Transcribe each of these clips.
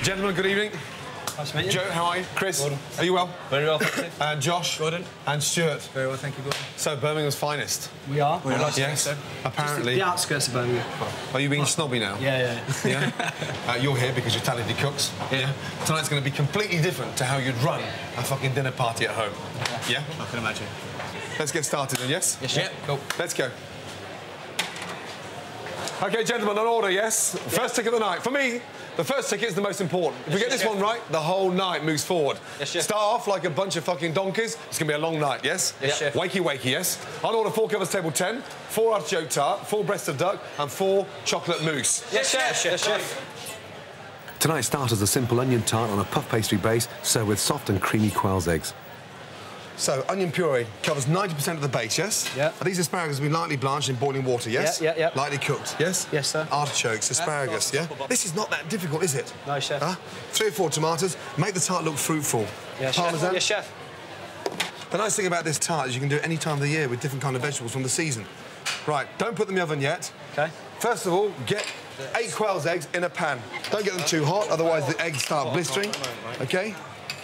Gentlemen, good evening. Nice to meet you. Joe, how are you? Chris, Gordon. Are you well? Very well, thank you. And Josh. Gordon. And Stuart. Very well, thank you, Gordon. So, Birmingham's finest. We are. We're like yes, so. Apparently. The outskirts of Birmingham. Are you being snobby now? Yeah. You're here because you're talented cooks. Yeah. Tonight's going to be completely different to how you'd run a fucking dinner party at home. Yeah? I can imagine. Let's get started then, yes? Yes, yeah. Cool. Let's go. OK, gentlemen, on order, yes? First ticket of the night. For me, the first ticket is the most important. If we get this one right, the whole night moves forward. Yes, chef. Start off like a bunch of fucking donkeys. It's going to be a long night, yes? Yes, chef. Wakey, wakey, yes? On order, 4 covers table 10, 4 artichoke tart, 4 breast of duck, and 4 chocolate mousse. Yes, chef. Yes, chef. Tonight's starters a simple onion tart on a puff pastry base, served with soft and creamy quail's eggs. So, onion puree covers 90% of the base, yes? Yeah. Are these asparagus have been lightly blanched in boiling water, yes? Yeah. Lightly cooked, yes? Yes, sir. Artichokes, asparagus, yeah? This is not that difficult, is it? No, chef. 3 or 4 tomatoes. Make the tart look fruitful. Yes, Parmesan. chef. Yes, chef. The nice thing about this tart is you can do it any time of the year with different kind of vegetables from the season. Right, don't put them in the oven yet. OK. First of all, get 8 quail's eggs in a pan. Don't get them too hot, otherwise the eggs start blistering. OK?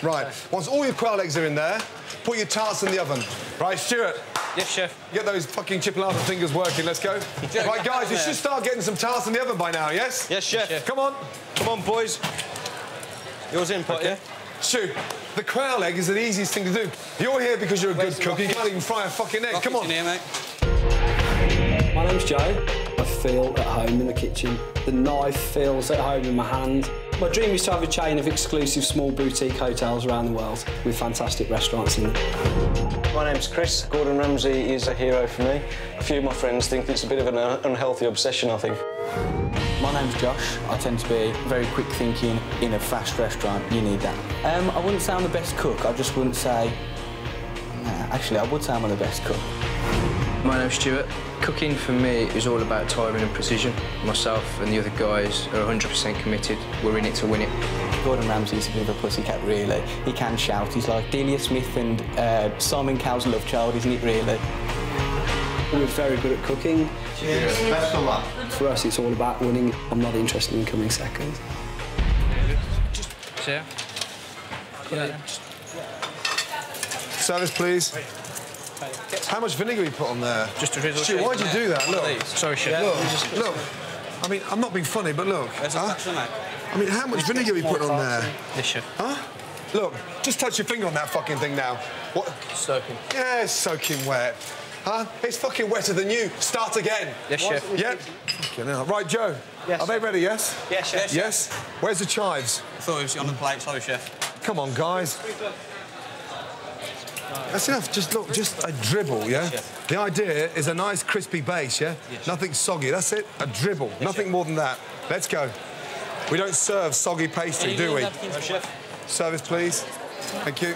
Right. Once all your quail eggs are in there, put your tarts in the oven. Right, Stuart? Yes, chef. Get those fucking chipolata fingers working, let's go. Right, guys, you should start getting some tarts in the oven by now, yes? Yes, chef. Yes, chef. Come on. Come on, boys. Yours in, pot, yeah? Stu, the quail egg is the easiest thing to do. You're here because you're a good cook. You can't even fry a fucking egg. Come on. Here, mate. My name's Joe. I feel at home in the kitchen. The knife feels at home in my hand. My dream is to have a chain of exclusive small boutique hotels around the world with fantastic restaurants in them. My name's Chris. Gordon Ramsay is a hero for me. A few of my friends think it's a bit of an unhealthy obsession, I think. My name's Josh. I tend to be very quick thinking in a fast restaurant. You need that. I wouldn't say I'm the best cook. I just wouldn't say... actually, I would say I'm the best cook. My name's Stuart. Cooking for me is all about timing and precision. Myself and the other guys are 100% committed. We're in it to win it. Gordon Ramsay's a bit of a pussycat, really. He can shout. He's like Delia Smith and Simon Cowell's love child, isn't it, really? We're very good at cooking. Cheers. Best of luck. For us, it's all about winning. I'm not interested in coming second. Yeah. Service, please. How much vinegar we put on there? Just a drizzle. Stu, why'd you do that? Look. Sorry, chef. Look. I mean, I'm not being funny, but look. I mean, how much vinegar we put on there? Yes, chef. Huh? Look, just touch your finger on that fucking thing now. What? Soaking. Yeah, it's soaking wet. Huh? It's fucking wetter than you. Start again. Yes, chef. Yep. Fucking hell. Right, Joe. Yes. Are they ready, yes? Yes, chef. Yes? Where's the chives? I thought it was on the plate. Sorry, chef. Come on, guys. That's enough. Just look, just a dribble, yeah? Yes, the idea is a nice crispy base, yeah? Yes, nothing soggy. That's it. A dribble. Yes, nothing more than that. Let's go. We don't serve soggy pastry, do we? No, chef. Service, please. Thank you.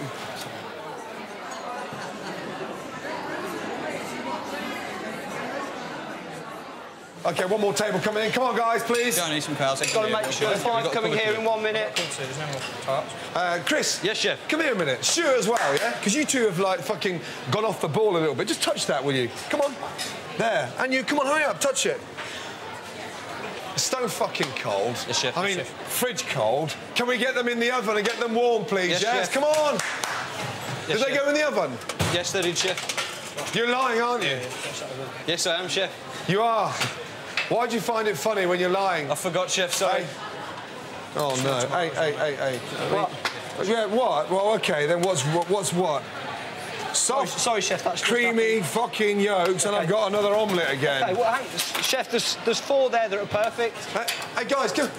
OK, one more table coming in. Come on, guys, please. Go and eat some cows. Got to make sure 5 coming here in 1 minute. There's no more tarts. Chris. Yes, chef. Come here a minute. Stuart as well, yeah? Because you two have, like, fucking gone off the ball a little bit. Just touch that, will you? Come on. There. And you, come on, hurry up, touch it. It's so fucking cold. Yes, chef. I mean, Yes, chef. fridge cold. Can we get them in the oven and get them warm, please? Yes, Yes, chef. come on. Yes, Did they go in the oven? Yes, they did, chef. You're lying, aren't you? Yes, I am, chef. You are. Why do you find it funny when you're lying? I forgot, chef, sorry. Hey. Oh, no. Hey. What? Yeah, what? Well, OK, then what's what? Soft, Sorry, chef, that's creamy fucking yolks, and I've got another omelette again. Hey, well, chef, there's 4 there that are perfect. Hey, guys, come.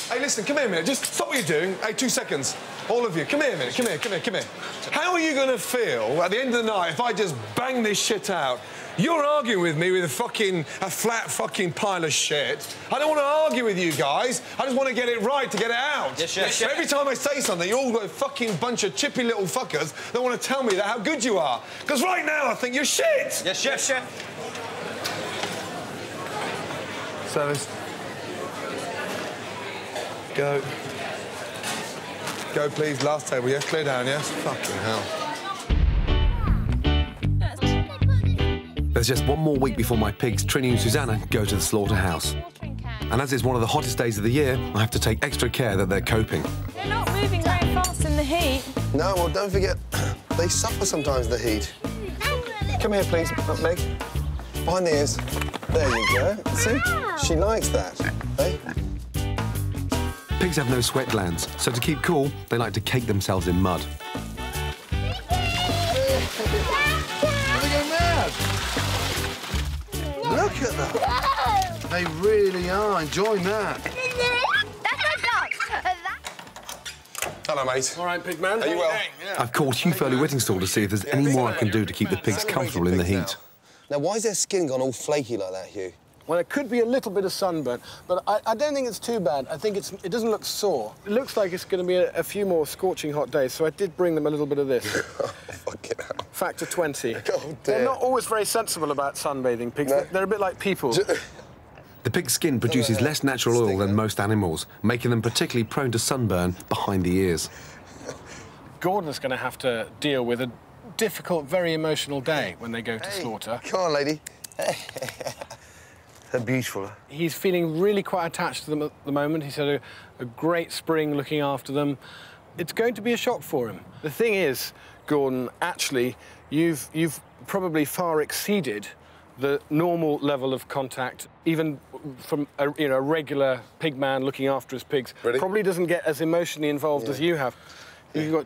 Hey, listen, come here a minute. Just stop what you're doing. Hey, 2 seconds. All of you, come here a minute. Come here. How are you going to feel at the end of the night if I just bang this shit out? You're arguing with me with a flat fucking pile of shit. I don't want to argue with you guys. I just want to get it right to get it out. Yes, chef. Every time I say something, you're all a fucking bunch of chippy little fuckers that want to tell me that how good you are. Because right now I think you're shit. Yes, chef. Service. Go. Go, please. Last table, yes? Clear down, yes? Fucking hell. There's just one more week before my pigs, Trini and Susanna, go to the slaughterhouse. And as it's one of the hottest days of the year, I have to take extra care that they're coping. They're not moving very fast in the heat. No, well, don't forget, they suffer sometimes the heat. Come here, please, Meg. Behind the ears. There you go. See? She likes that. Eh? Pigs have no sweat glands, so to keep cool, they like to cake themselves in mud. Look at that. They really are enjoying that. Hello, mate. All right, pig man. Are you well? I've called Hugh Foley-Whittingstall to see if there's any more I can do to keep the pigs comfortable in the heat. Now, why is their skin gone all flaky like that, Hugh? Well, it could be a little bit of sunburn, but I don't think it's too bad. I think it doesn't look sore. It looks like it's going to be a few more scorching hot days, so I did bring them a little bit of this. Oh, fucking hell. Factor 20. Oh, dear. They're not always very sensible about sunbathing, pigs. No. They're a bit like people. The pig's skin produces less natural oil than most animals, making them particularly prone to sunburn behind the ears. Gordon's going to have to deal with a difficult, very emotional day when they go to slaughter. Come on, lady. They're beautiful. He's feeling really quite attached to them at the moment. He's had a great spring looking after them. It's going to be a shock for him. The thing is, Gordon, actually, you've probably far exceeded the normal level of contact, even from a regular pig man looking after his pigs. Really? Probably doesn't get as emotionally involved as you have. You've got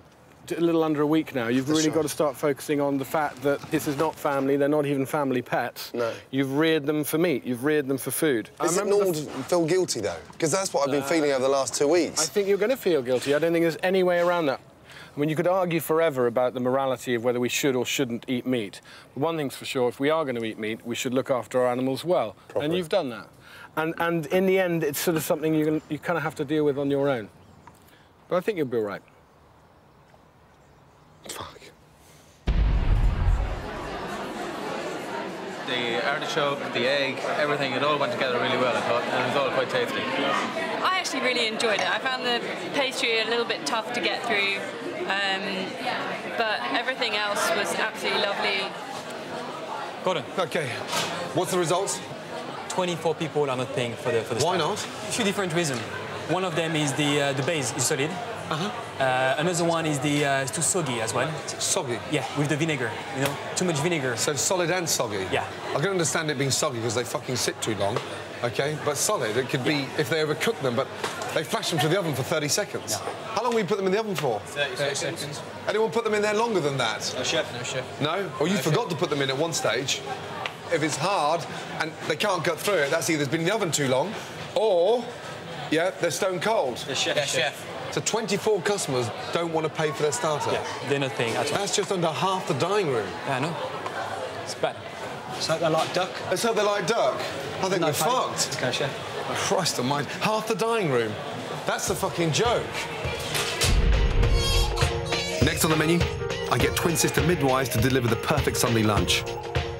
a little under a week now. You've really got to start focusing on the fact that this is not family. They're not even family pets. No. You've reared them for meat. You've reared them for food. Is it normal to feel guilty, though? Because that's what I've been feeling over the last 2 weeks. I think you're going to feel guilty. I don't think there's any way around that. I mean, you could argue forever about the morality of whether we should or shouldn't eat meat. But one thing's for sure, if we are going to eat meat, we should look after our animals well. Properly. And you've done that. And in the end, it's sort of something you kind of have to deal with on your own. But I think you'll be all right. Fuck. The artichoke, the egg, everything, it all went together really well, I thought, and it was all quite tasty. I actually really enjoyed it. I found the pastry a little bit tough to get through, but everything else was absolutely lovely. Gordon. OK. What's the results? 24 people are not paying for the Why style. not? A few different reasons. One of them is the base is solid. Another one is it's too soggy as well. Soggy? Yeah, with the vinegar, you know, too much vinegar. So solid and soggy? Yeah. I can understand it being soggy because they fucking sit too long, OK? But solid, it could be if they overcook them, but they flash them through the oven for 30 seconds. Yeah. How long will you put them in the oven for? 30 seconds. Anyone put them in there longer than that? No, chef. No, chef. No? Or you forgot to put them in at one stage. If it's hard and they can't cut through it, that's either it's been in the oven too long or, yeah, they're stone cold. The chef. Yeah, chef. So 24 customers don't want to pay for their starter? Yeah, they're not paying at all. That's just under half the dining room. Yeah, I know. It's bad. So they like duck? Let's hope they like duck. I think we're fucked. Okay, chef. Oh, Christ almighty. Half the dining room. That's the fucking joke. Next on the menu, I get twin sister midwives to deliver the perfect Sunday lunch.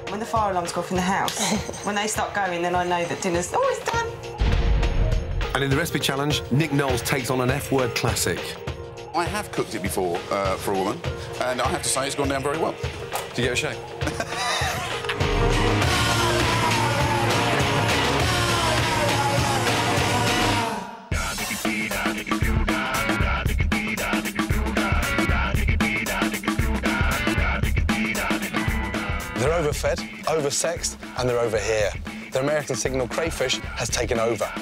When the fire alarms go off in the house, when they start going, then I know that dinner's always done. And in the recipe challenge, Nick Knowles takes on an F-word classic. I have cooked it before for a woman, and I have to say it's gone down very well. Do you get a shake? They're overfed, oversexed, and they're over here. The American signal crayfish has taken over.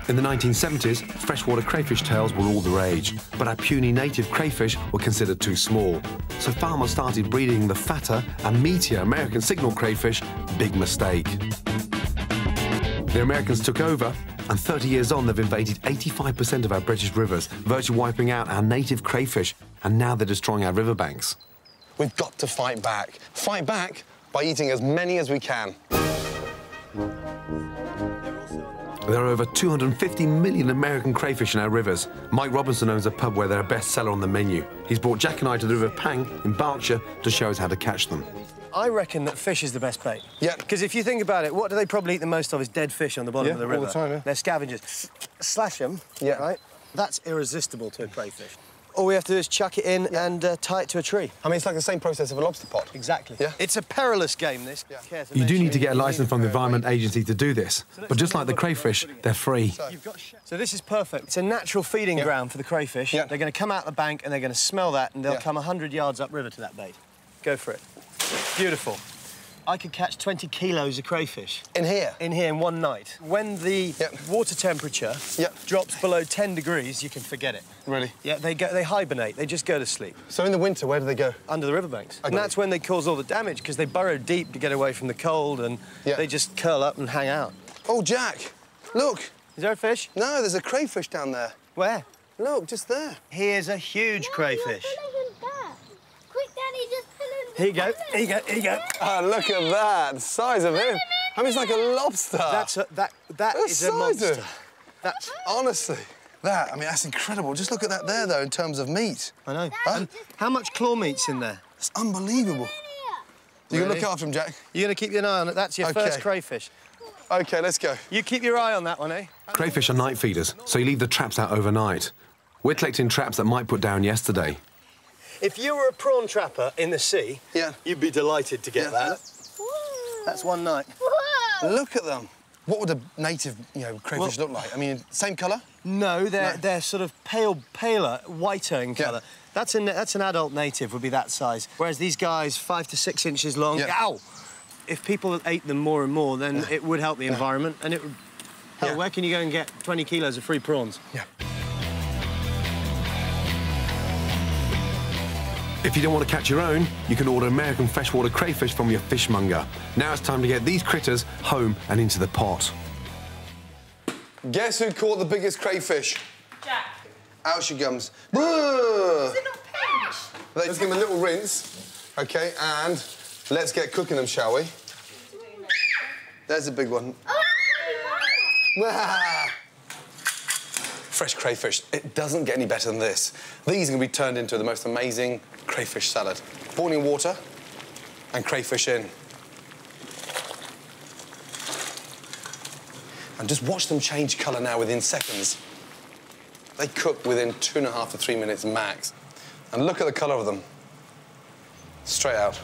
In the 1970s, freshwater crayfish tails were all the rage, but our puny native crayfish were considered too small. So farmers started breeding the fatter and meatier American signal crayfish. Big mistake. The Americans took over, and 30 years on, they've invaded 85% of our British rivers, virtually wiping out our native crayfish, and now they're destroying our riverbanks. We've got to fight back. Fight back by eating as many as we can. There are over 250 million American crayfish in our rivers. Mike Robinson owns a pub where they're a bestseller on the menu. He's brought Jack and I to the River Pang in Berkshire to show us how to catch them. I reckon that fish is the best bait. Yeah. Because if you think about it, what do they probably eat the most of is dead fish on the bottom of the river. all the time, yeah. They're scavengers. Slash them, right? That's irresistible to a crayfish. All we have to do is chuck it in and tie it to a tree. I mean, it's like the same process of a lobster pot. Exactly. Yeah. It's a perilous game, this. Yeah. You do need to get a licence from the Environment Agency to do this, but just like the crayfish, they're free. So this is perfect. It's a natural feeding ground for the crayfish. Yeah. They're going to come out the bank and they're going to smell that and they'll come 100 yards upriver to that bait. Go for it. Beautiful. I could catch 20 kilos of crayfish. In here? In here in one night. When the water temperature drops below 10 degrees, you can forget it. Really? Yeah, they hibernate. They just go to sleep. So in the winter, where do they go? Under the riverbanks. And that's when they cause all the damage, because they burrow deep to get away from the cold and they just curl up and hang out. Oh, Jack, look. Is there a fish? No, there's a crayfish down there. Where? Look, just there. Here's a huge crayfish. Quick, Daddy, just pull him. Here you go, here you go, here you go. Ah, look at that, the size of him. I mean, it's like a lobster. That is a monster. That's honestly, I mean, that's incredible. Just look at that there, though, in terms of meat. I know. And how much claw meat's in there? It's unbelievable. You're going to look after him, Jack? You're going to keep an eye on it. That's your first crayfish. OK, let's go. You keep your eye on that one, eh? Crayfish are night feeders, so you leave the traps out overnight. We're collecting traps that Mike put down yesterday. If you were a prawn trapper in the sea, you'd be delighted to get that. That's one night. Look at them. What would a native, crayfish look like? I mean, same colour? No, they're sort of paler, whiter in colour. That's an adult native, would be that size. Whereas these guys, 5 to 6 inches long. Ow! If people ate them more and more, then it would help the environment, and it would. Hell, where can you go and get 20 kilos of free prawns? Yeah. If you don't want to catch your own, you can order American freshwater crayfish from your fishmonger. Now it's time to get these critters home and into the pot. Guess who caught the biggest crayfish? Jack. Out she comes. Is it not pinch? Let's give him a little rinse. OK, and let's get cooking them, shall we? There's a big one. Fresh crayfish. It doesn't get any better than this. These are going to be turned into the most amazing crayfish salad. Boiling water and crayfish in. And just watch them change colour now within seconds. They cook within 2.5 to 3 minutes max. And look at the colour of them. Straight out.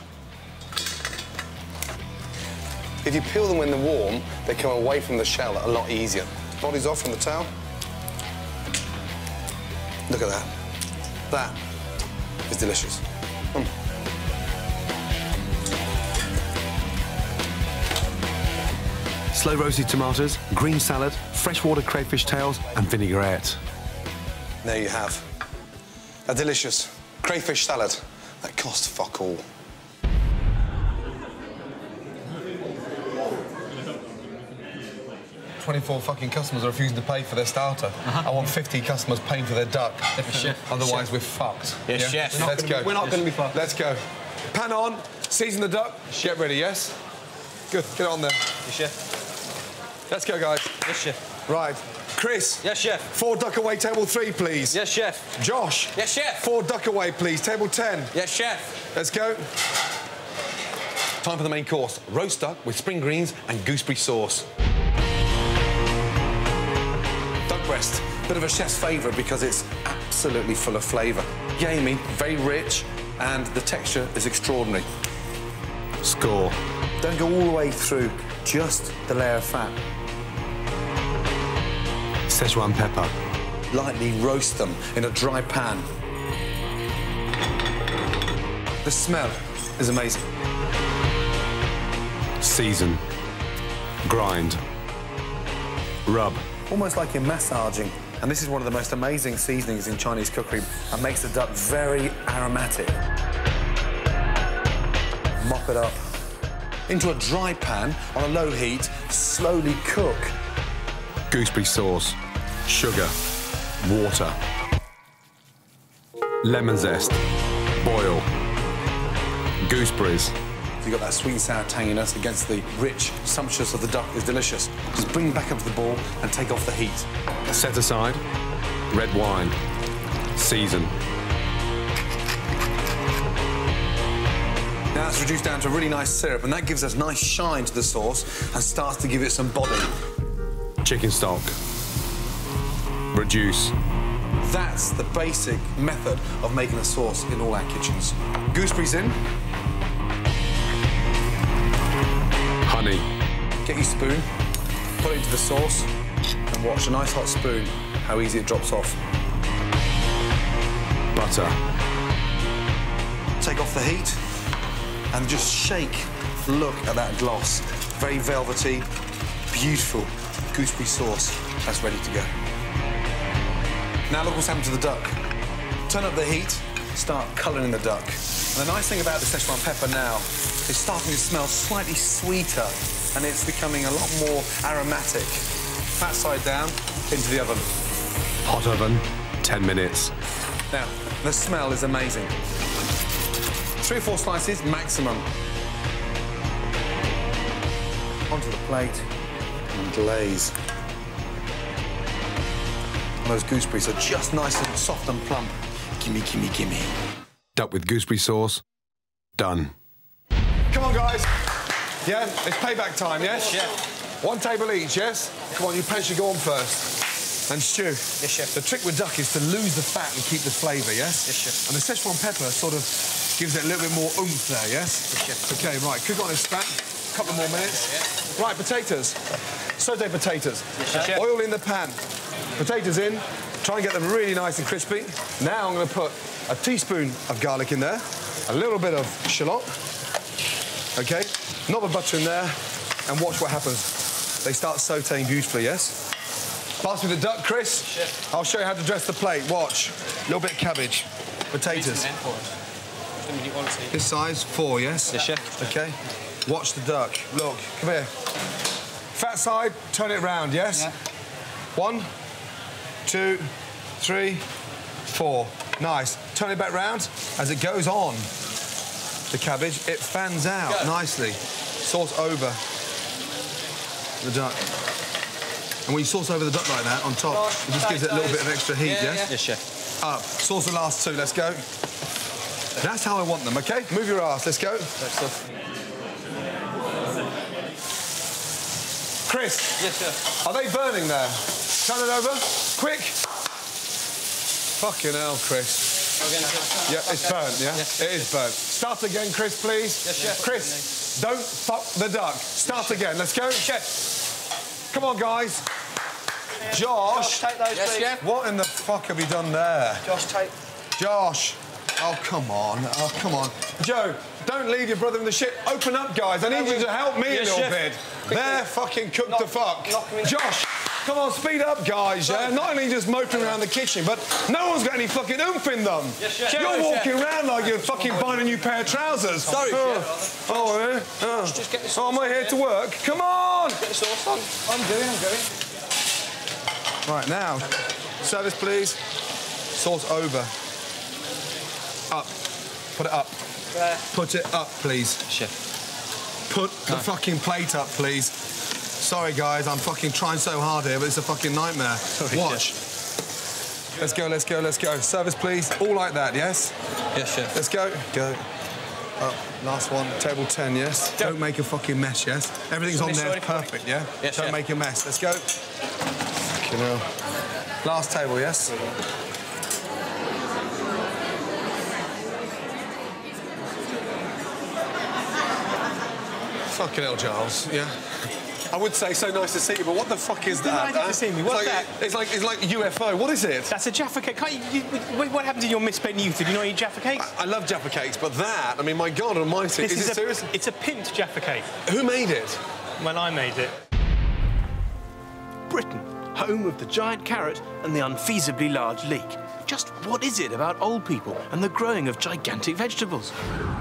If you peel them when they're warm, they come away from the shell a lot easier. Body's off from the towel. Look at that. That is delicious. Slow roasted tomatoes, green salad, freshwater crayfish tails and vinaigrette. There you have a delicious crayfish salad that costs fuck all. 24 fucking customers are refusing to pay for their starter. I want 50 customers paying for their duck. Otherwise, we're fucked. Yes, chef. Let's go. We're not going to be fucked. Let's go. Pan on, season the duck, get ready, yes? Good, get on there. Yes, chef. Let's go, guys. Yes, chef. Right. Chris. Yes, chef. 4 duck away, table 3, please. Yes, chef. Josh. Yes, chef. 4 duck away, please, table 10. Yes, chef. Let's go. Time for the main course. Roast duck with spring greens and gooseberry sauce. Duck breast, bit of a chef's favourite because it's absolutely full of flavour. Gamey, very rich, and the texture is extraordinary. Score. Don't go all the way through, just the layer of fat. Szechuan pepper. Lightly roast them in a dry pan. The smell is amazing. Season. Grind. Rub. Almost like you're massaging. And this is one of the most amazing seasonings in Chinese cookery and makes the duck very aromatic. Mop it up. Into a dry pan on a low heat, slowly cook. Gooseberry sauce. Sugar. Water. Lemon zest. Boil. Gooseberries. So you've got that sweet and sour tanginess against the rich, sumptuous of the duck is delicious. Just bring it back up to the boil and take off the heat. Set aside. Red wine. Season. Now it's reduced down to a really nice syrup, and that gives us nice shine to the sauce and starts to give it some body. Chicken stock. Reduce. That's the basic method of making a sauce in all our kitchens. Gooseberries in. Honey. Get your spoon, put it into the sauce, and watch a nice hot spoon, how easy it drops off. Butter. Take off the heat, and just shake. Look at that gloss. Very velvety, beautiful gooseberry sauce. That's ready to go. Now look what's happened to the duck. Turn up the heat, start colouring the duck. And the nice thing about the Szechuan pepper now is starting to smell slightly sweeter, and it's becoming a lot more aromatic. Fat side down, into the oven. Hot oven, 10 minutes. Now, the smell is amazing. 3 or 4 slices, maximum. Onto the plate and glaze. And those gooseberries are just nice and soft and plump. Gimme, gimme, gimme. Duck with gooseberry sauce, done. Come on, guys. Yeah, it's payback time, yes? Yes, chef. 1 table each, yes? Come on, you Pen should go on first. And Stu. Yes, chef. The trick with duck is to lose the fat and keep the flavour, yes? Yes, chef. And the Szechuan pepper sort of gives it a little bit more oomph there, yes? Yes, chef. OK, right, cook on this fat. Couple more minutes. Yeah. Right, potatoes. Sauté potatoes. Yes, chef. Oil in the pan. Potatoes in. Try and get them really nice and crispy. Now I'm going to put a teaspoon of garlic in there, a little bit of shallot. OK, knob of butter in there, and watch what happens. They start sautéing beautifully, yes? Pass me the duck, Chris. Chef. I'll show you how to dress the plate. Watch. A little bit of cabbage. Potatoes. This size, 4, yes? Yes, chef. OK. Watch the duck. Look, come here. Fat side, turn it round, yes? Yeah. 1, 2, 3, 4. Nice. Turn it back round. As it goes on, the cabbage, it fans out nicely. Sauce over the duck. And when you sauce over the duck like that, on top, it just gives it a little bit of extra heat, yes? Yes, chef. Up. Sauce the last 2, let's go. That's how I want them, OK? Move your ass, let's go. Chris. Yes, chef. Are they burning there? Turn it over. Quick. Fucking hell, Chris. Yeah, it's burnt, yeah? It is burnt. Start again, Chris, please. Yes, chef. Chris, don't fuck the duck. Start again. Let's go. Chef. Come on, guys. Josh. Take those, please. Chef. What in the fuck have you done there? Josh, take... Josh. Oh, come on. Oh, come on. Joe, don't leave your brother in the shit. Open up, guys. I need you to help me a little bit. They're fucking cooked to fuck. Josh, come on, speed up, guys, yeah? Not only just moping around the kitchen, but no one's got any fucking oomph in them. Yes, chef. You're walking around like you're fucking buying a new pair of trousers. Sorry, chef. Oh, yeah? Just get the sauce Oh, am I here to work? Come on! Get the sauce on. I'm going. Right, now, service, please. Sauce over. Up. Put it up. Put it up, please. Chef. Put the fucking plate up, please. Sorry, guys, I'm fucking trying so hard here, but it's a fucking nightmare. Sorry, watch. Chef. Let's go, let's go, let's go. Service, please. All like that, yes? Yes, chef. Let's go. Go. Up. Last one. Table 10, yes? Don't make a fucking mess, yes? Everything's on there perfect, yeah? Yes, Don't chef. make a mess. Let's go. Fucking hell. Last table, yes? Fucking hell, Giles, yeah? I would say so nice to see you, but what the fuck is that? Nice to see me. What's that? It's like UFO. What is it? That's a Jaffa cake. What happens in your misspent youth? Did you not eat Jaffa cakes? I love Jaffa cakes, but that, I mean, my God almighty. Is it serious? It's a pimped Jaffa cake. Who made it? Well, I made it. Britain, home of the giant carrot and the unfeasibly large leek. Just what is it about old people and the growing of gigantic vegetables?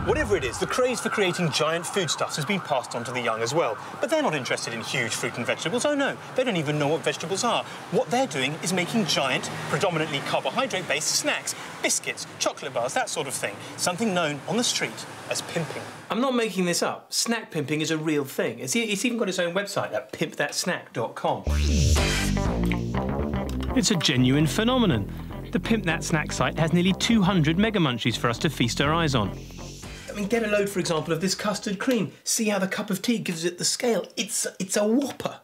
Whatever it is, the craze for creating giant foodstuffs has been passed on to the young as well. But they're not interested in huge fruit and vegetables. Oh, no. They don't even know what vegetables are. What they're doing is making giant, predominantly carbohydrate-based snacks, biscuits, chocolate bars, that sort of thing. Something known on the street as pimping. I'm not making this up. Snack pimping is a real thing. It's even got its own website at pimpthatsnack.com. It's a genuine phenomenon. The Pimp That Snack site has nearly 200 mega munchies for us to feast our eyes on. I mean, get a load, for example, of this custard cream. See how the cup of tea gives it the scale. It's a whopper.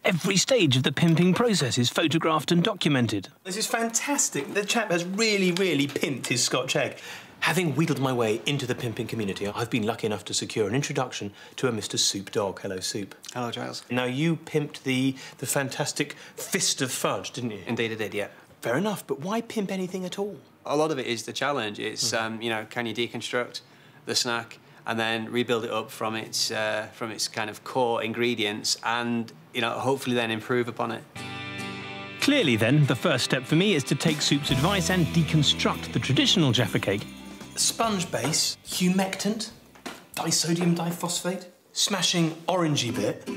Every stage of the pimping process is photographed and documented. This is fantastic. The chap has really, really pimped his Scotch egg. Having wheedled my way into the pimping community, I've been lucky enough to secure an introduction to a Mr. Soup Dog. Hello, Soup. Hello, Giles. Now, you pimped the fantastic Fist of Fudge, didn't you? Indeed I did, yeah. Fair enough, but why pimp anything at all? A lot of it is the challenge. It's, you know, can you deconstruct the snack and then rebuild it up from its kind of core ingredients and, you know, hopefully then improve upon it. Clearly, then, the first step for me is to take Soup's advice and deconstruct the traditional Jaffa cake. Sponge base, humectant, disodium diphosphate, smashing orangey bit.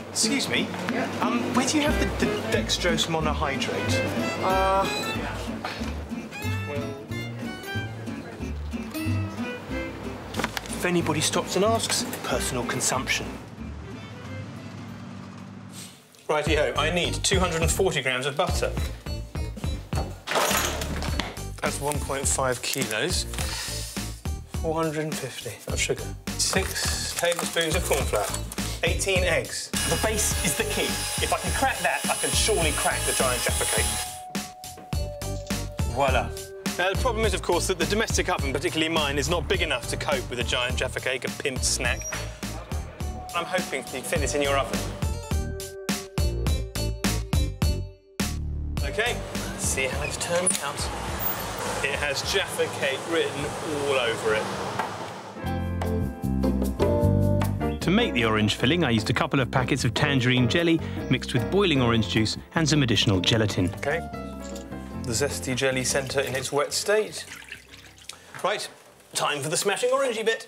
Excuse me? Yeah? Where do you have the dextrose monohydrate? If anybody stops and asks, personal consumption. Righty-ho, I need 240 grams of butter. That's 1.5 kilos. 450 of sugar. 6 tablespoons of corn flour. 18 eggs. The base is the key. If I can crack that, I can surely crack the giant Jaffa cake. Voila. Now, the problem is, of course, that the domestic oven, particularly mine, is not big enough to cope with a giant Jaffa cake, a pimped snack. I'm hoping you fit it in your oven. OK, let's see how it's turned out. It has Jaffa cake written all over it. To make the orange filling, I used a couple of packets of tangerine jelly mixed with boiling orange juice and some additional gelatin. OK. The zesty jelly centre in its wet state. Right, time for the smashing orangey bit.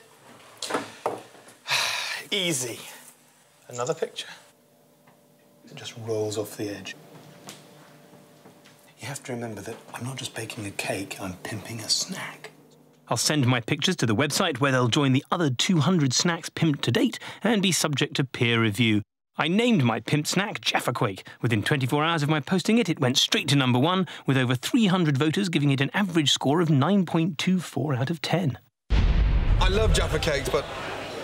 Easy. Another picture. It just rolls off the edge. You have to remember that I'm not just baking a cake, I'm pimping a snack. I'll send my pictures to the website where they'll join the other 200 snacks pimped to date and be subject to peer review. I named my pimped snack Jaffa Quake. Within 24 hours of my posting it, it went straight to #1, with over 300 voters giving it an average score of 9.24 out of 10. I love Jaffa cakes, but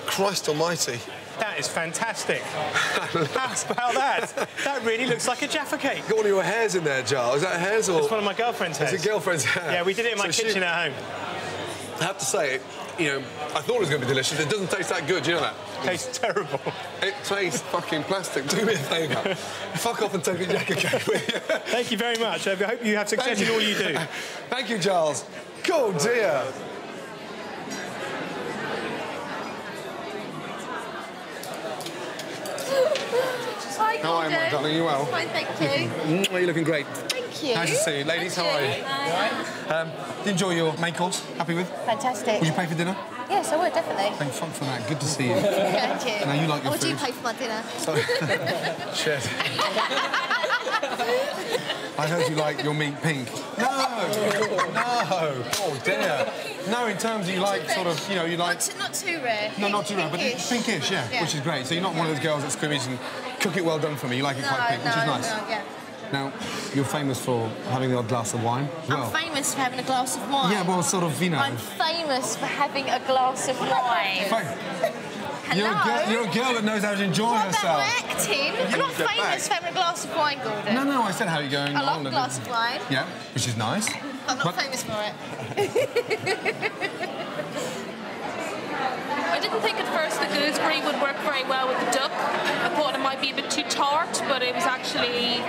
Christ almighty. That is fantastic. How about that? That really looks like a Jaffa cake. Got one of your hairs in there, Giles. Is that hairs or...? It's one of my girlfriend's hairs. It's a girlfriend's hair. Yeah, we did it in my kitchen at home. I have to say, you know, I thought it was going to be delicious. It doesn't taste that good, you know that? It tastes terrible. It tastes fucking plastic. Do me a favour. Fuck off and take a Jaffa cake with you. Thank you very much. I hope you have success in all you do. Thank you, Giles. Oh, dear. Hi, how are you, my darling? Are you well? Fine, thank you. You're looking great. Thank you. Nice to see you. Ladies, how are you? Hi. Did you enjoy your main course? Happy with? Fantastic. Would you pay for dinner? Yes, I would, definitely. Thank fuck for that. Good to see you. Thank you. Now, you like your I would do food. pay for my dinner. Sorry. Shit. I heard you like your meat pink. No! No! Oh, dear. No, in terms of you like sort of, you know, you like... Not too rare. No, not too rare, but pinkish, yeah, which is great. So you're not one of those girls that squimmies and cook it well done for me. You like it quite pink, which is nice. No, yeah. Now, you're famous for having the odd glass of wine. I'm famous for having a glass of wine. Yeah, well, sort of, you know... I'm famous for having a glass of wine. You're a girl that knows how to enjoy herself. What about my acting? I'm not famous for having a glass of wine, Gordon. No, I said how you're going. I love a glass of wine. Yeah, which is nice. I'm not famous for it. I didn't think at first the gooseberry would work very well with the duck. I thought it might be a bit too tart, but it was actually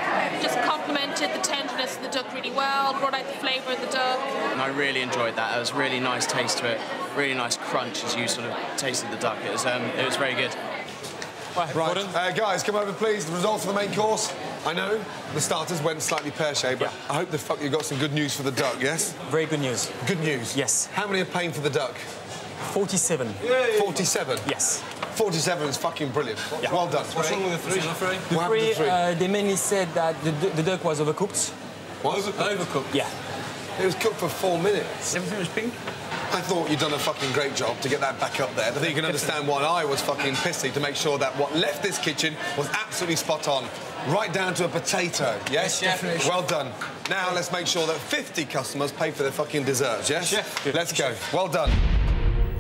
just complemented the tenderness of the duck really well, brought out the flavour of the duck. And I really enjoyed that. It was a really nice taste to it, really nice crunch as you sort of tasted the duck. It was very good. Right, guys, come over, please. The results of the main course. I know the starters went slightly pear-shaped, but I hope the fuck you got some good news for the duck, yes? Very good news. Good news? Yes. How many are paying for the duck? 47. Yay. 47? Yes. 47 is fucking brilliant. Yeah. Well done. What's wrong with the three? The three, they mainly said that the duck was overcooked. What? Overcooked? Yeah. It was cooked for 4 minutes. Everything was pink? I thought you'd done a fucking great job to get that back up there. I think you can understand why I was fucking pissy to make sure that what left this kitchen was absolutely spot on. Right down to a potato, yes? Definitely. Well done. Now let's make sure that 50 customers pay for their fucking desserts, yes? Chef. Let's go. Well done.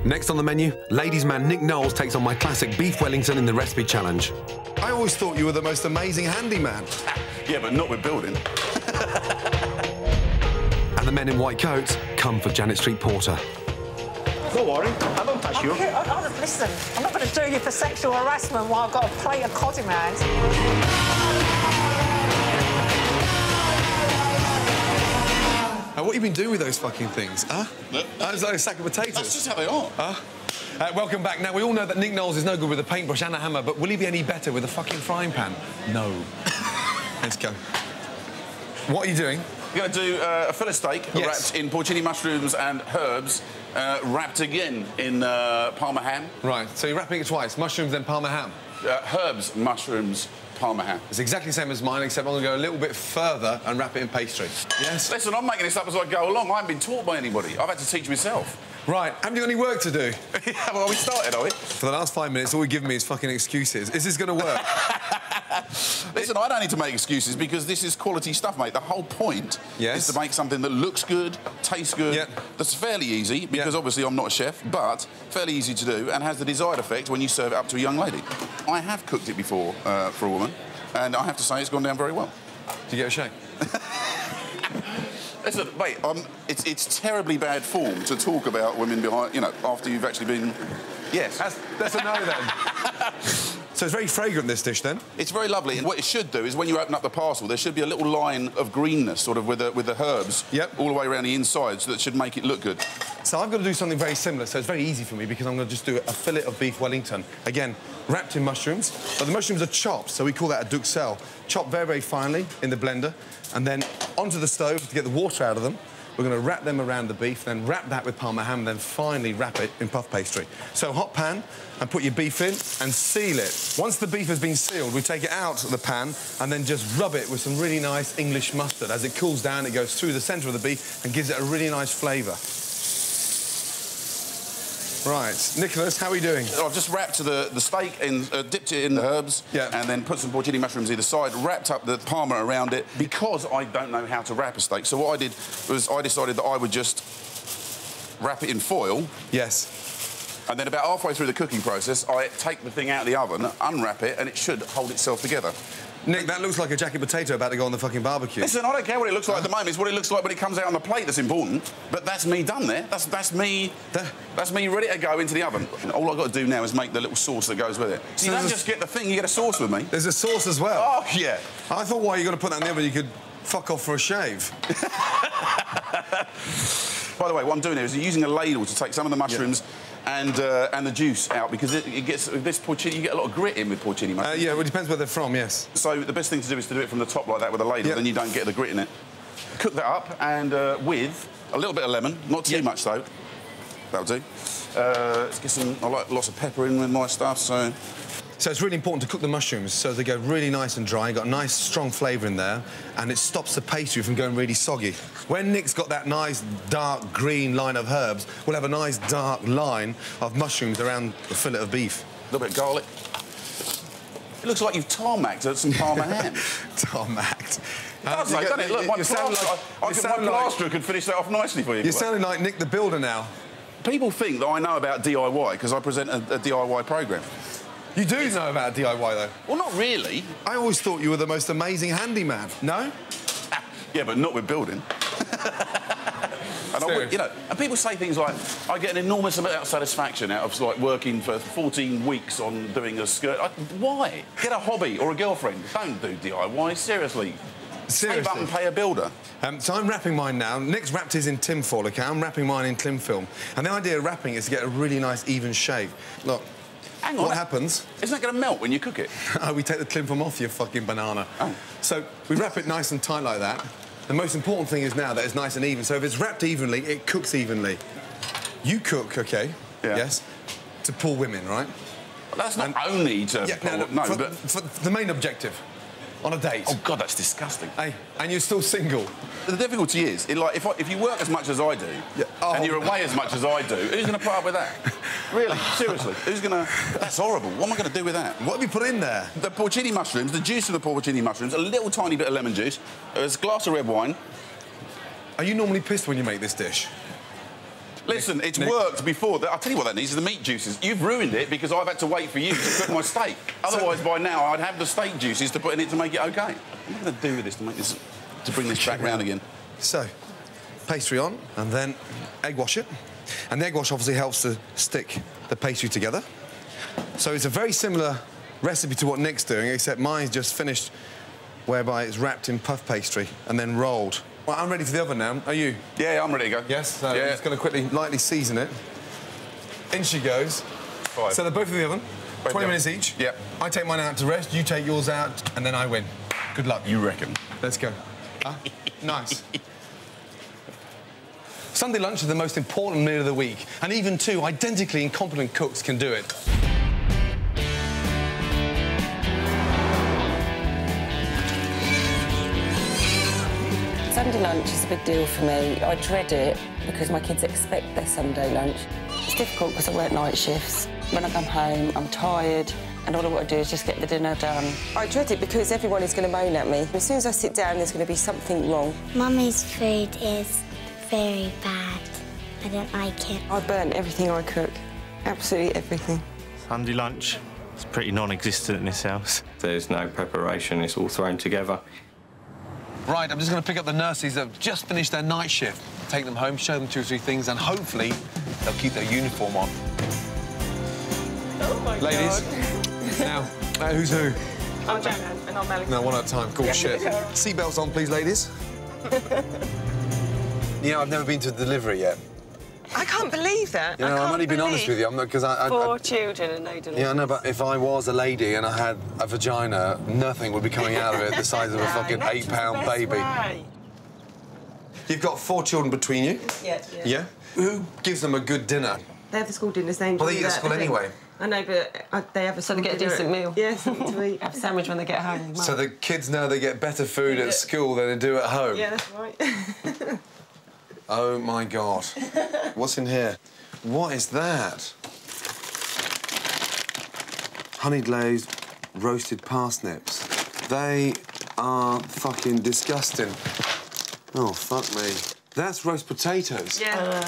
Next on the menu, ladies' man Nick Knowles takes on my classic beef Wellington in the recipe challenge. I always thought you were the most amazing handyman. Yeah, but not with building. And the men in white coats come for Janet Street Porter. Don't worry, I won't touch you. Listen, I'm not going to do you for sexual harassment while I've got a plate of cod in my hand. What have you been doing with those fucking things, huh? That was like a sack of potatoes. That's just how they are. Huh? Welcome back. Now, we all know that Nick Knowles is no good with a paintbrush and a hammer, but will he be any better with a fucking frying pan? No. Let's go. What are you doing? We're going to do a fillet steak wrapped in porcini mushrooms and herbs, wrapped again in Parma ham. Right, so you're wrapping it twice, mushrooms then Parma ham? Herbs, mushrooms, Parma ham. It's exactly the same as mine, except I'm going to go a little bit further and wrap it in pastry. Yes? Listen, I'm making this up as I go along. I haven't been taught by anybody. I've had to teach myself. Right, haven't you got any work to do? Yeah, well, we started, are we? For the last 5 minutes, all you've given me is fucking excuses. Is this going to work? Listen, I don't need to make excuses because this is quality stuff, mate. The whole point is to make something that looks good, tastes good, that's fairly easy, because obviously I'm not a chef, but fairly easy to do and has the desired effect when you serve it up to a young lady. I have cooked it before for a woman, and I have to say it's gone down very well. Did you get a shake? Listen, mate, it's terribly bad form to talk about women behind, you know, after you've actually been... Yes. That's a no, then. So it's very fragrant, this dish, then? It's very lovely, and what it should do is when you open up the parcel, there should be a little line of greenness, sort of, with the herbs all the way around the inside, so that should make it look good. So I've got to do something very similar, so it's very easy for me, because I'm going to just do a fillet of beef Wellington. Again, wrapped in mushrooms, but the mushrooms are chopped, so we call that a duxelle. Chopped very, very finely in the blender, and then onto the stove to get the water out of them. We're going to wrap them around the beef, then wrap that with Parma ham, then finally wrap it in puff pastry. So hot pan, and put your beef in and seal it. Once the beef has been sealed, we take it out of the pan and then just rub it with some really nice English mustard. As it cools down, it goes through the centre of the beef and gives it a really nice flavour. Right, Nicholas, how are we doing? I've just wrapped the steak and dipped it in the herbs, and then put some porcini mushrooms either side, wrapped up the Parma around it, because I don't know how to wrap a steak. So what I did was I decided that I would just wrap it in foil. Yes. And then about halfway through the cooking process, I take the thing out of the oven, unwrap it, and it should hold itself together. Nick, that looks like a jacket potato about to go on the fucking barbecue. Listen, I don't care what it looks like at the moment. It's what it looks like when it comes out on the plate that's important. But that's me done there. That's me ready to go into the oven. And all I've got to do now is make the little sauce that goes with it. So you don't just get the thing, you get a sauce with me. There's a sauce as well? Oh, yeah. I thought while you got to put that in the oven, you could fuck off for a shave. By the way, what I'm doing here is using a ladle to take some of the mushrooms and the juice out, because it gets this porcini. You get a lot of grit in with porcini mushrooms. Yeah, well, it depends where they're from. Yes. So the best thing to do is to do it from the top like that with a ladle. Then you don't get the grit in it. Cook that up and with a little bit of lemon, not too much though. That'll do. Let's get some. I like lots of pepper in with my stuff, so. So it's really important to cook the mushrooms so they go really nice and dry, got a nice strong flavour in there, and it stops the pastry from going really soggy. When Nick's got that nice dark green line of herbs, we'll have a nice dark line of mushrooms around the fillet of beef. A little bit of garlic. It looks like you've tarmacked some Parma ham. Tarmacked. It does, though, doesn't it? Look, my plasterer could finish that off nicely for you. You're sounding like Nick the Builder now. People think that I know about DIY because I present a DIY programme. You do know about DIY, though? Well, not really. I always thought you were the most amazing handyman. No? Yeah, but not with building. And and people say things like, I get an enormous amount of satisfaction out of, like, working for 14 weeks on doing a skirt. Why? Get a hobby or a girlfriend. Don't do DIY, seriously. Save up and pay a builder. So I'm wrapping mine now. Nick's wrapped his in tin foil, OK? I'm wrapping mine in cling film. And the idea of wrapping is to get a really nice, even shape. Look. Hang on. What happens? Isn't that going to melt when you cook it? Oh, we take the cling film off, you fucking banana. Oh. So we wrap it nice and tight like that. The most important thing is now that it's nice and even. So if it's wrapped evenly, it cooks evenly. You cook, OK? Yeah. Yes? To pull women, right? Well, that's not only to pull... For the main objective. On a date. Oh, God, that's disgusting. Hey, and you're still single. The difficulty is, if you work as much as I do, and you're away as much as I do, who's going to put up with that? Really, seriously, who's going to... That's horrible. What am I going to do with that? What have you put in there? The porcini mushrooms, the juice of the porcini mushrooms, a little tiny bit of lemon juice, a glass of red wine. Are you normally pissed when you make this dish? Listen, it's worked before. I'll tell you what that needs is the meat juices. You've ruined it because I've had to wait for you to cook my steak. Otherwise, by now, I'd have the steak juices to put in it to make it OK. What am I going to do with this to make this... to bring this back round again? So, pastry on, and then egg wash it. And the egg wash obviously helps to stick the pastry together. So it's a very similar recipe to what Nick's doing, except mine's just finished, whereby it's wrapped in puff pastry and then rolled. Well, I'm ready for the oven now. Are you? Yeah, I'm ready to go. Yes? So I'm just going to quickly, lightly season it. In she goes. 5. So they're both in the oven. 20 minutes each. Yep. I take mine out to rest, you take yours out, and then I win. Good luck. You reckon? Let's go. Nice. Sunday lunch is the most important meal of the week, and even two identically incompetent cooks can do it. Sunday lunch is a big deal for me. I dread it because my kids expect their Sunday lunch. It's difficult because I work night shifts. When I come home, I'm tired, and all I want to do is just get the dinner done. I dread it because everyone is going to moan at me. As soon as I sit down, there's going to be something wrong. Mummy's food is very bad. I don't like it. I burn everything I cook. Absolutely everything. Sunday lunch is pretty non-existent in this house. There's no preparation, it's all thrown together. Right, I'm just going to pick up the nurses that have just finished their night shift, take them home, show them 2 or 3 things, and hopefully they'll keep their uniform on. Oh, my Ladies, God. now, who's who? I'm Joanne, and I'm Alison. No, one at a time. Cool, shit. Seatbelts on, please, ladies. You know, I've never been to a delivery yet. I can't believe that. You know, I've only been honest with you. I'm not, because I 4 children and no deliveries. Yeah, I know, but if I was a lady and I had a vagina, nothing would be coming out of it the size of a fucking 8-pound baby. Right. You've got 4 children between you? Yeah. Yeah? Who gives them a good dinner? They have the school dinners, they enjoy Well, they eat at school anyway. I know, but they have a So they get a decent meal. Yeah, something to eat. Have a sandwich when they get home. So the kids know they get better food at school than they do at home? Yeah, that's right. Oh, my God. What's in here? What is that? Honey glazed roasted parsnips. They are fucking disgusting. Oh, fuck me. That's roast potatoes. Yeah.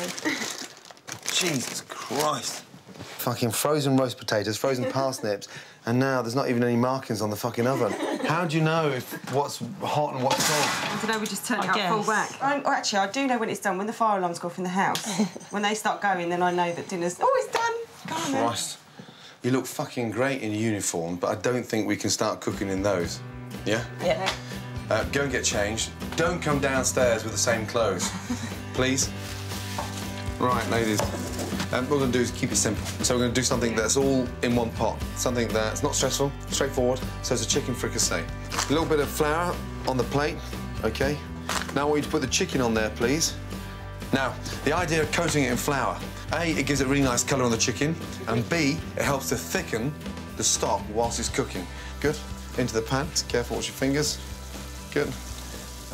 Jesus Christ. Fucking frozen roast potatoes, frozen parsnips, and now there's not even any markings on the fucking oven. How do you know what's hot and what's cold? I don't know, we just turned it up full whack. Actually, I do know when it's done. When the fire alarms go off in the house, when they start going, then I know that dinner's... Oh, it's done! Come on, Christ. You look fucking great in uniform, but I don't think we can start cooking in those. Yeah? Yeah. Go and get changed. Don't come downstairs with the same clothes. Please? Right, ladies. What we're going to do is keep it simple. So we're going to do something that's all in one pot. Something that's not stressful, straightforward. So it's a chicken fricassee. A little bit of flour on the plate, OK? Now I want you to put the chicken on there, please. Now, the idea of coating it in flour, A, it gives it a really nice colour on the chicken, and B, it helps to thicken the stock whilst it's cooking. Good. Into the pan. Careful, watch your fingers. Good.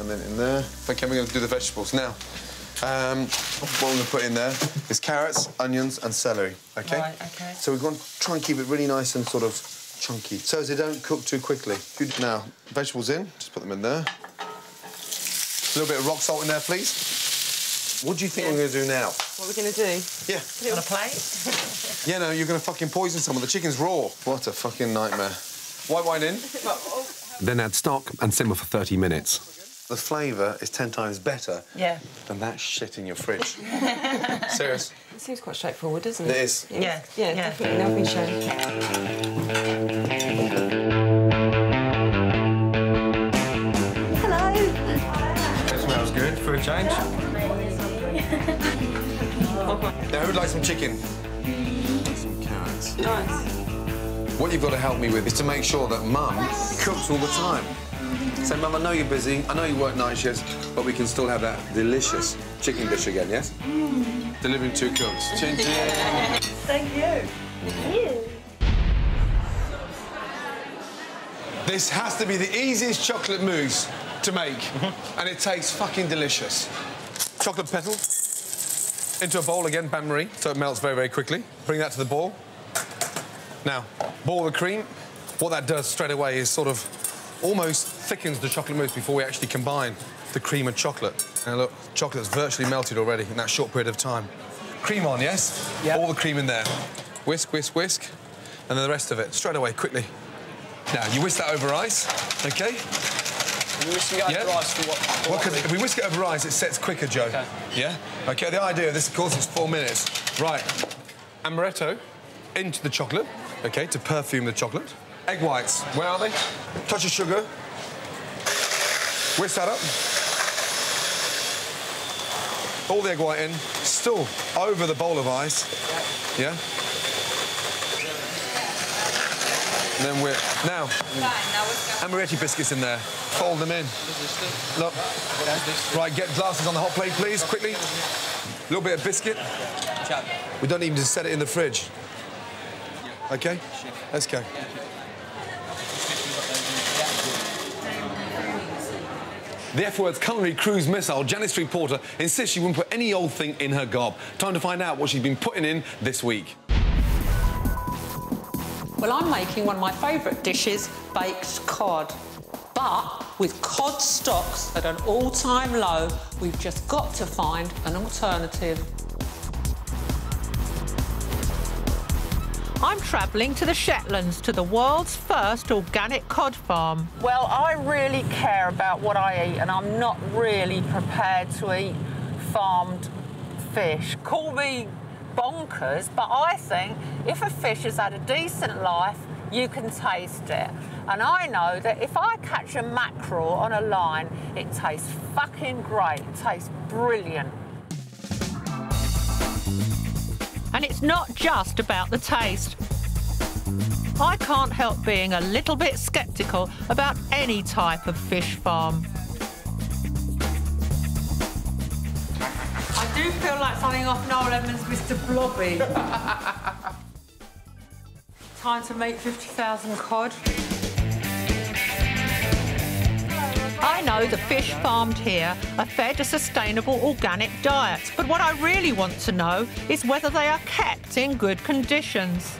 And then in there. OK, we're going to do the vegetables. Now, what we're going to put in there is carrots, onions and celery, OK? Right, OK. So we're going to try and keep it really nice and sort of chunky, so as they don't cook too quickly. Good. Now, vegetables in, just put them in there. A little bit of rock salt in there, please. What do you think we're going to do now? What are we going to do? Yeah. Put it on a plate? Yeah, no, you're going to fucking poison someone. The chicken's raw. What a fucking nightmare. White wine in. Then add stock and simmer for 30 minutes. The flavour is 10 times better than that shit in your fridge. Serious? It seems quite straightforward, doesn't it? It is. Yeah, definitely. Now we show. Hello. That smells good for a change. Now, who'd like some chicken? Some carrots. Nice. What you've got to help me with is to make sure that Mum cooks all the time. So, Mum, I know you're busy, I know you work night shifts, but we can still have that delicious chicken dish again, yes? Delivering 2 cooks. Chin chin. Thank you. Thank you. This has to be the easiest chocolate mousse to make, and it tastes fucking delicious. Chocolate petal into a bowl again, bain-marie, so it melts very, very quickly. Bring that to the boil. Now, boil the cream. What that does straight away is sort of almost thickens the chocolate mousse before we actually combine the cream and chocolate. And look, chocolate's virtually melted already in that short period of time. Cream on, yes? Yeah. All the cream in there. Whisk, whisk, whisk. And then the rest of it, straight away, quickly. Now, you whisk that over ice, OK? We whisk it over ice for what? Well, because if we whisk it over ice, it sets quicker, Joe. Okay. Yeah? OK, the idea of this, of course, is 4 minutes. Right. Amaretto into the chocolate, OK, to perfume the chocolate. Egg whites, where are they? Touch of sugar. Whisk that up. All the egg white in, still over the bowl of ice. Yeah? And then we're... Now, amaretti biscuits in there. Fold them in. Look. Right, get glasses on the hot plate, please, quickly. A little bit of biscuit. We don't even just set it in the fridge. OK? Let's go. The F-word's culinary cruise missile, Janice Porter, insists she wouldn't put any old thing in her gob. Time to find out what she's been putting in this week. Well, I'm making one of my favourite dishes, baked cod. But with cod stocks at an all-time low, we've just got to find an alternative. I'm travelling to the Shetlands, to the world's first organic cod farm. Well, I really care about what I eat, and I'm not really prepared to eat farmed fish. Call me bonkers, but I think if a fish has had a decent life, you can taste it. And I know that if I catch a mackerel on a line, it tastes fucking great. It tastes brilliant. And it's not just about the taste. I can't help being a little bit sceptical about any type of fish farm. I do feel like something off Noel Edmonds' Mr. Blobby. Time to make 50,000 cod. I know the fish farmed here are fed a sustainable organic diet, but what I really want to know is whether they are kept in good conditions.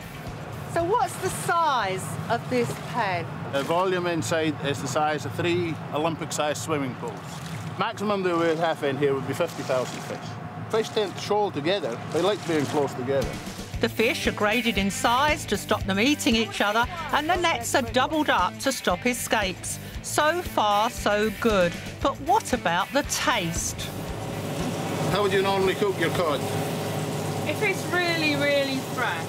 So what's the size of this pen? The volume inside is the size of 3 Olympic-sized swimming pools. Maximum that we'd have in here would be 50,000 fish. Fish tend to shoal together. They like being close together. The fish are graded in size to stop them eating each other, and the nets are doubled up to stop escapes. So far, so good. But what about the taste? How would you normally cook your cod? If it's really, really fresh,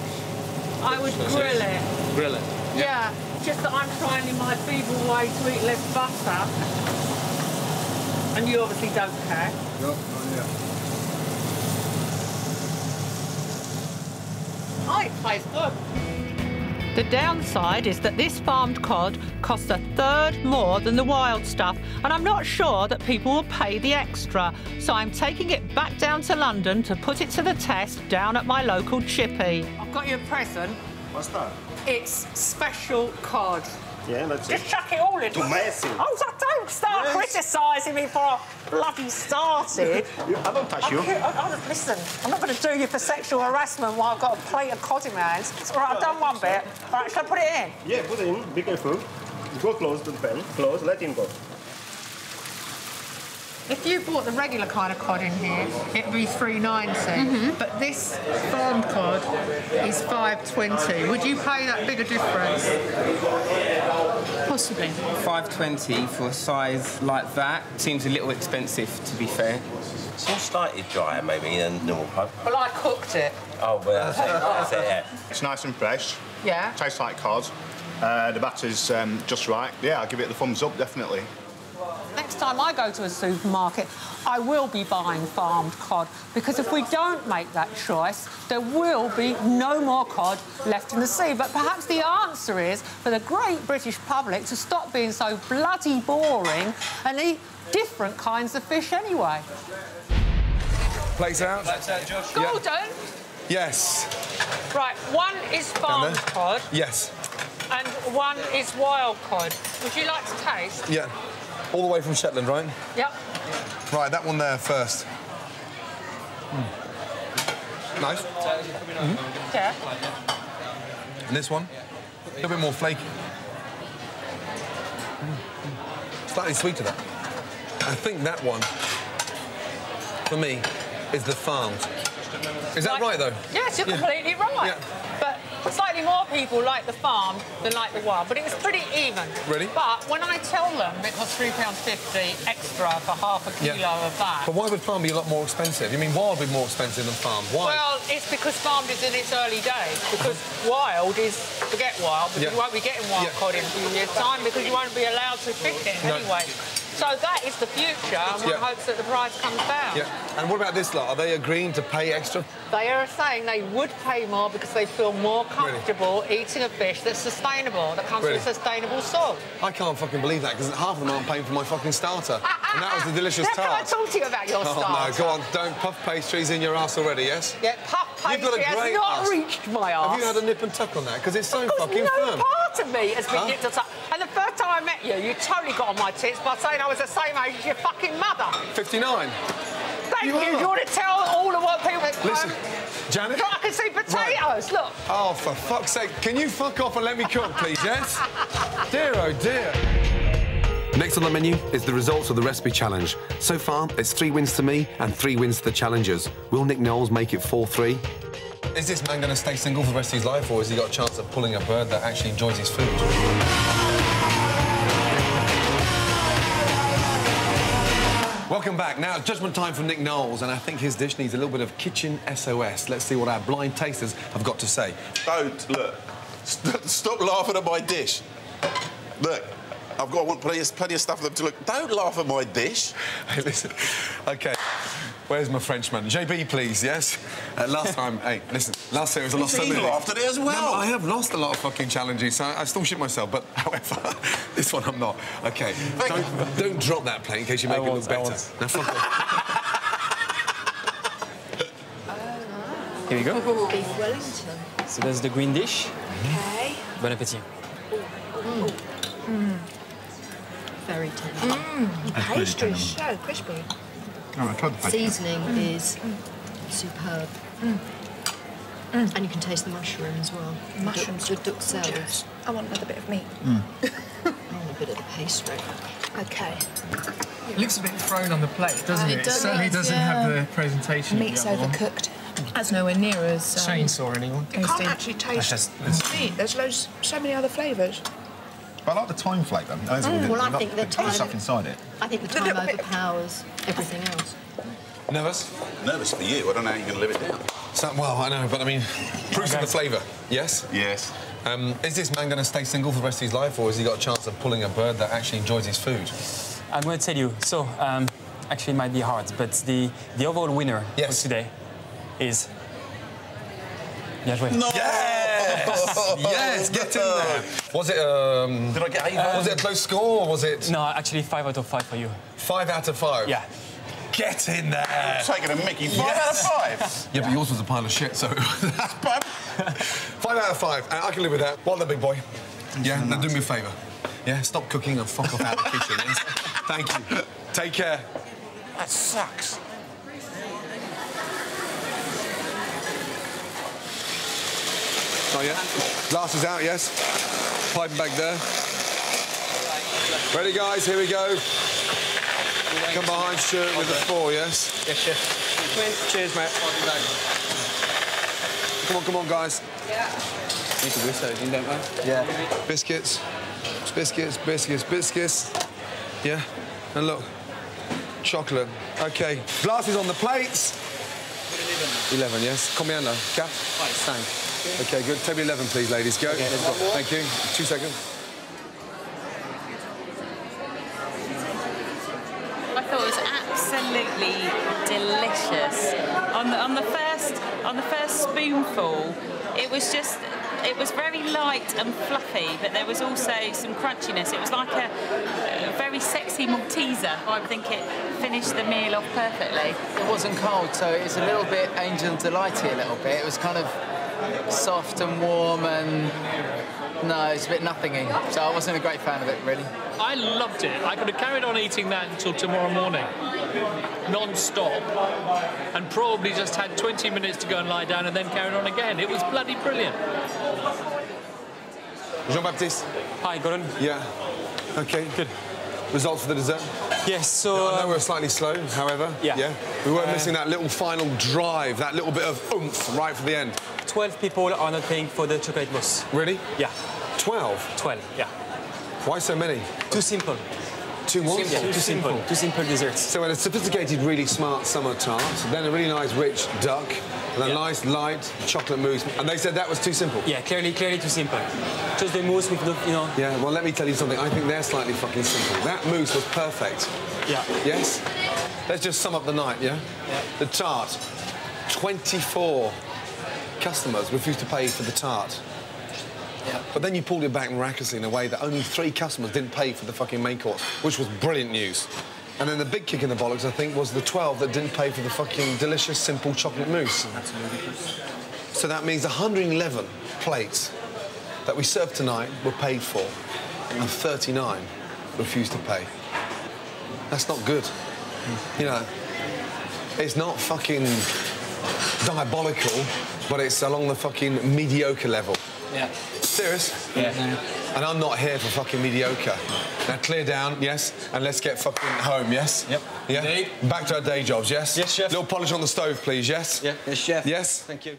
I would grill it. Grill it? Yeah, just that I'm trying in my feeble way to eat less butter. And you obviously don't care. No, not yet. Oh, it tastes good. The downside is that this farmed cod costs a third more than the wild stuff, and I'm not sure that people will pay the extra, so I'm taking it back down to London to put it to the test down at my local chippy. I've got you a present. What's that? It's special cod. Yeah, let's see. Just chuck it all in. Too messy. Oh, don't start criticising me before I bloody started. I don't touch you. Listen, I'm not going to do you for sexual harassment while I've got a plate of cod in my hands. All right, I've done one bit. All right, shall I put it in? Yeah, put it in. Be careful. Go close to the pen. Close, let him go. If you bought the regular kind of cod in here, it'd be $3.90. But this farmed cod is $5.20. Would you pay that bigger difference? Possibly. $5.20 for a size like that seems a little expensive, to be fair. It's all slightly drier, maybe, than normal cod. Well, I cooked it. Oh, well, that's it, yeah. It's nice and fresh. Yeah. Tastes like cod. The batter's just right. Yeah, I'll give it the thumbs up, definitely. Next time I go to a supermarket, I will be buying farmed cod, because if we don't make that choice, there will be no more cod left in the sea. But perhaps the answer is for the great British public to stop being so bloody boring and eat different kinds of fish anyway. Plates out. Josh. Gordon? Yes. Right, one is farmed cod. Yes. And one is wild cod. Would you like to taste? Yeah. All the way from Shetland, right? Yep. Right, that one there first. Nice. Yeah. And this one, a little bit more flaky. Slightly sweeter, that. I think that one, for me, is the farmed. Is that right, though? Yes, you're completely right. But slightly more people like the farm than like the wild, but it was pretty even. Really? But when I tell them it costs £3.50 extra for half a kilo of that... But why would farm be a lot more expensive? You mean wild be more expensive than farm? Why? Well, it's because farmed is in its early days. Because wild is... Forget wild, because you won't be getting wild cod in a few years' time because you won't be allowed to fish it anyway. So that is the future, and one hopes that the price comes down. Yeah. And what about this lot? Are they agreeing to pay extra? They are saying they would pay more because they feel more comfortable eating a fish that's sustainable, that comes from a sustainable source. I can't fucking believe that, because half of them aren't paying for my fucking starter. And that was the delicious Can I tart. talk to you about your starter? Oh, no, go on. Don't. Puff pastry's in your ass already, yes? Yeah, puff pastry has not reached my arse. Have you had a nip and tuck on that? Because it's so fucking no firm. part of me has been nipped and tucked. And the first time I met you, you totally got on my tits by saying I was the same age as your fucking mother. 59. Thank you. You want to tell all of what people... Listen, Janet... Look, I can see potatoes, look. Oh, for fuck's sake. Can you fuck off and let me cook, please, yes? Dear, oh, dear. Next on the menu is the results of the recipe challenge. So far, it's 3 wins to me and 3 wins to the challengers. Will Nick Knowles make it 4-3? Is this man going to stay single for the rest of his life, or has he got a chance of pulling a bird that actually enjoys his food? Welcome back. Now, judgment time from Nick Knowles, and I think his dish needs a little bit of kitchen SOS. Let's see what our blind tasters have got to say. Don't, look. Stop laughing at my dish. Look, I've got plenty of stuff for them to look. Don't laugh at my dish. Hey, listen. OK, where's my Frenchman? JB, please, yes? Last time, hey, listen, last year was a loss. He laughed at it as well. No, I have lost a lot of fucking challenges, so I still shit myself, but however, this one I'm not. OK, don't drop that plate in case you make it look better. Now, fuck off. Here we go. Beef Wellington. So that's the green dish. Okay. Bon appétit. Very tender. The pastry is so crispy. Seasoning is superb. And you can taste the mushroom as well. Mushrooms. The duck salads. I want another bit of meat. I want a bit of the pastry. Okay. It looks a bit thrown on the plate, doesn't it? It does, certainly doesn't have the presentation. Meat's of the other one. overcooked. That's nowhere near as... Chainsaw, anyone? You can't actually taste meat. There's so many other flavours. I like the thyme flavour. Well, I think the thyme... stuff inside it. I think the thyme overpowers everything else. Nervous? Nervous for you. I don't know how you're going to live it down. So, well, I know, but I mean, proofs of the flavour, yes? Yes. Is this man going to stay single for the rest of his life, or has he got a chance of pulling a bird that actually enjoys his food? I'm going to tell you. So, actually, it might be hard, but the overall winner for today is... Bien joué. No! Yes! Yes, get in there. Was it, did I get 8? Was it a close score, or was it... No, actually 5 out of 5 for you. 5 out of 5? Yeah. Get in there! I'm taking a mickey. 5 out of 5? Yeah, but yours was a pile of shit, so... 5 out of 5. I can live with that. Well done, big boy. Yeah, now do me a favour. Yeah, stop cooking and fuck off out of the kitchen. Yes? Thank you. Take care. That sucks. Oh, yeah? Glasses out, yes? Pipe back there. Ready, guys? Here we go. Come behind Stuart with the 4, yes? Yes, chef. Cheers, mate. Come on, guys. Yeah. Need to whistle, don't we? Yeah. Biscuits. Biscuits. Yeah. And look, chocolate. OK. Glasses on the plates. 11, yes. Combien, Cap? 5. OK, good. Table 11, please, ladies. Go. Okay, let's go. Thank you. 2 seconds. I thought it was absolutely delicious. On the first spoonful, it was very light and fluffy, but there was also some crunchiness. It was like a very sexy Malteser. I think it finished the meal off perfectly. It wasn't cold, so it's a little bit Angel Delighty a little bit. It was kind of soft and warm and... No, it's a bit nothingy, so I wasn't a great fan of it, really. I loved it. I could have carried on eating that until tomorrow morning, non-stop, and probably just had 20 minutes to go and lie down and then carried on again. It was bloody brilliant. Jean-Baptiste. Hi, Gordon. Yeah. OK. Good. results for the dessert? Yes, so... I know we're slightly slow, however. Yeah. We weren't missing that little final drive, that little bit of oomph right for the end. 12 people are not paying for the chocolate mousse. Really? Yeah. 12? 12, yeah. Why so many? Too simple. Too what? Yeah, too simple. Too simple desserts. So a sophisticated, really smart summer tart, then a really nice, rich duck, and a nice, light chocolate mousse. And they said that was too simple? Yeah, clearly too simple. Just the mousse with the, you know... Yeah, well, let me tell you something. I think they're slightly fucking simple. That mousse was perfect. Yeah. Yes? Let's just sum up the night, yeah? Yeah. The tart. 24 customers refused to pay for the tart. Yeah. But then you pulled it back miraculously in a way that only 3 customers didn't pay for the fucking main course, which was brilliant news. And then the big kick in the bollocks, I think, was the 12 that didn't pay for the fucking delicious, simple chocolate mousse. So that means 111 plates that we served tonight were paid for, and 39 refused to pay. That's not good. You know, it's not fucking diabolical, but it's along the fucking mediocre level. Yeah. Serious? Yeah. And I'm not here for fucking mediocre. Now clear down, yes, and let's get fucking home, yes? Yep. Yeah? Indeed. Back to our day jobs, yes? Yes, chef. Little polish on the stove, please, yes? Yeah. Yes, chef. Yes? Thank you.